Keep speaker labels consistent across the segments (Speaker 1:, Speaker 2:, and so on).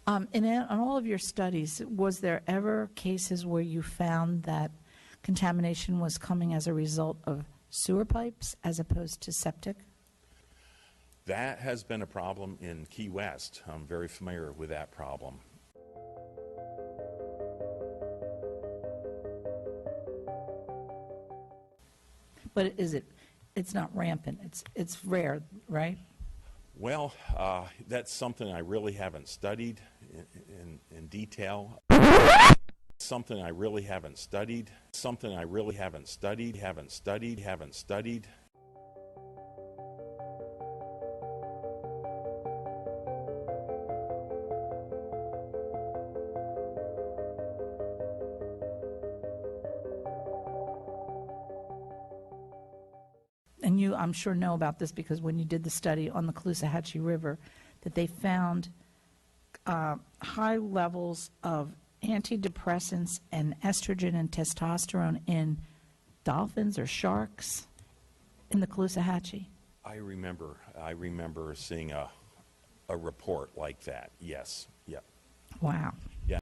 Speaker 1: On all of your studies, was there ever cases where you found that contamination was coming as a result of sewer pipes as opposed to septic?
Speaker 2: That has been a problem in Key West. I'm very familiar with that problem.
Speaker 1: But it's not rampant. It's rare, right?
Speaker 2: Well, that's something I really haven't studied in detail. Something I really haven't studied. Something I really haven't studied.
Speaker 1: And you, I'm sure, know about this because when you did the study on the Caloosahatchee River, that they found high levels of antidepressants and estrogen and testosterone in dolphins or sharks in the Caloosahatchee.
Speaker 2: I remember seeing a report like that. Yes. Yeah.
Speaker 1: Wow.
Speaker 2: Yeah.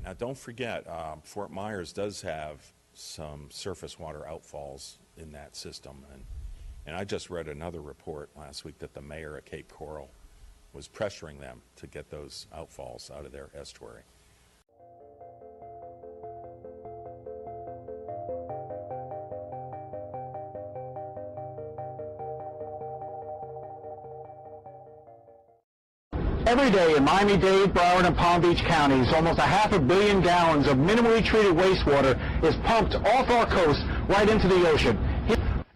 Speaker 2: Now, don't forget, Fort Myers does have some surface water outfalls in that system. And I just read another report last week that the mayor at Cape Coral was pressuring them to get those outfalls out of their estuary.
Speaker 3: Every day in Miami-Dade, Broward, and Palm Beach counties, almost 500 million gallons of minimally treated wastewater is pumped off our coast right into the ocean.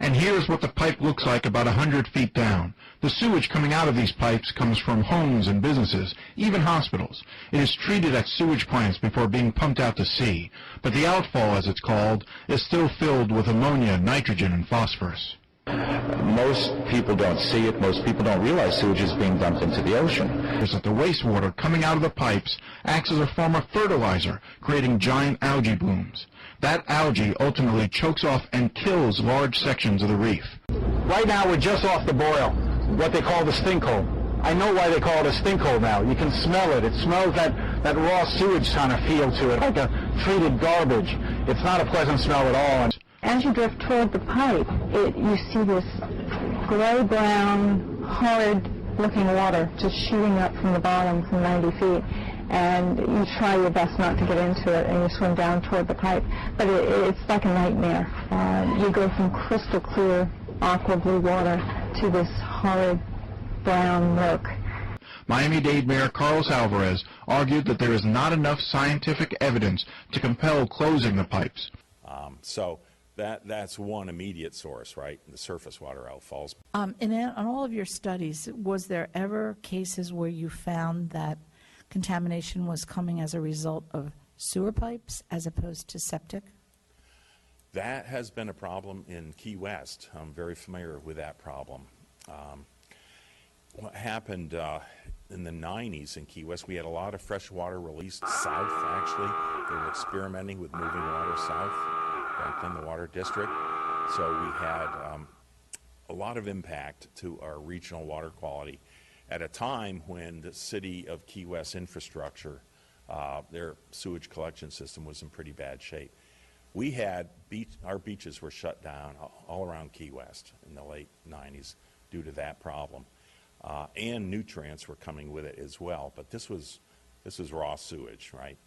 Speaker 4: And here's what the pipe looks like about 100 feet down. The sewage coming out of these pipes comes from homes and businesses, even hospitals. It is treated at sewage plants before being pumped out to sea. But the outfall, as it's called, is still filled with ammonia, nitrogen, and phosphorus.
Speaker 5: Most people don't see it. Most people don't realize sewage is being dumped into the ocean.
Speaker 4: Is that the wastewater coming out of the pipes acts as a form of fertilizer, creating giant algae blooms. That algae ultimately chokes off and kills large sections of the reef.
Speaker 3: Right now we're just off the boil, what they call the stink hole. I know why they call it a stink hole now. You can smell it. It smells that raw sewage kind of feel to it, like a treated garbage. It's not a pleasant smell at all.
Speaker 6: As you drift toward the pipe, you see this gray-brown, horrid-looking water just shooting up from the bottom from 90 feet. And you try your best not to get into it, and you swim down toward the pipe. But it's like a nightmare. You go from crystal clear, aqua blue water to this horrid brown murk.
Speaker 4: Miami-Dade Mayor Carlos Alvarez argued that there is not enough scientific evidence to compel closing the pipes.
Speaker 2: So that's one immediate source, right? The surface water outfalls.
Speaker 1: On all of your studies, was there ever cases where you found that contamination was coming as a result of sewer pipes as opposed to septic?
Speaker 2: That has been a problem in Key West. I'm very familiar with that problem. What happened in the 90s in Key West, we had a lot of fresh water released south, actually. They were experimenting with moving water south back in the water district. So we had a lot of impact to our regional water quality at a time when the city of Key West infrastructure, their sewage collection system was in pretty bad shape. We had our beaches were shut down all around Key West in the late 90s due to that problem. And nutrients were coming with it as well. But this was raw sewage, right,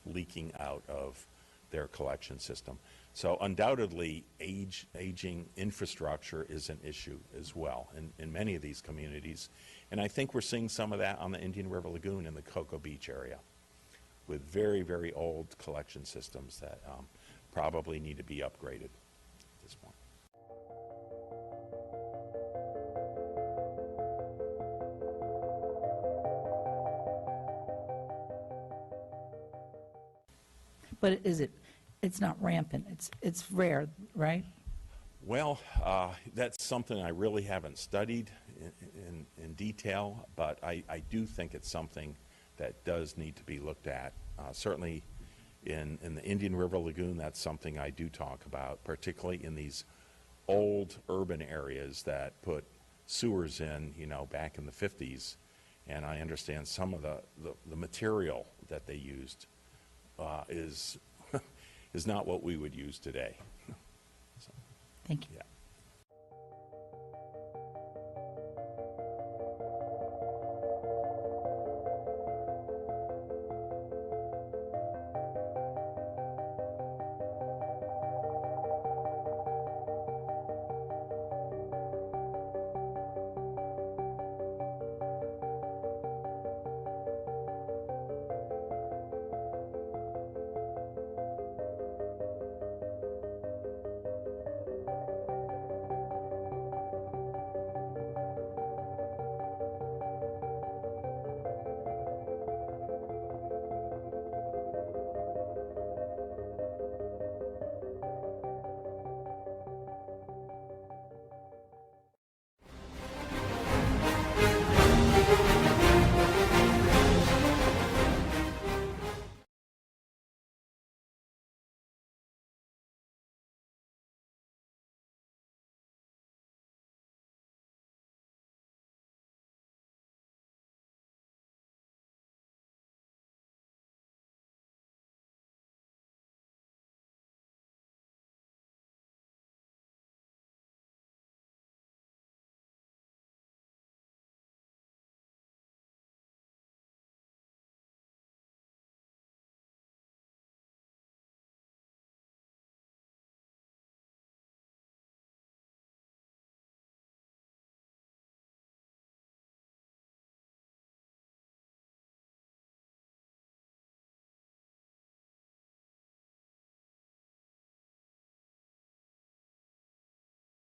Speaker 2: leaking out of their collection system. So undoubtedly, aging infrastructure is an issue as well in many of these communities. And I think we're seeing some of that on the Indian River Lagoon in the Cocoa Beach area with very, very old collection systems that probably need to be upgraded.
Speaker 1: But it's not rampant, it's rare, right?
Speaker 2: Well, that's something I really haven't studied in detail, but I do think it's something that does need to be looked at. Certainly in the Indian River Lagoon, that's something I do talk about, particularly in these old urban areas that put sewers in, back in the 50s. And I understand some of the material that they used is is not what we would use today.
Speaker 1: Thank you.
Speaker 2: Yeah.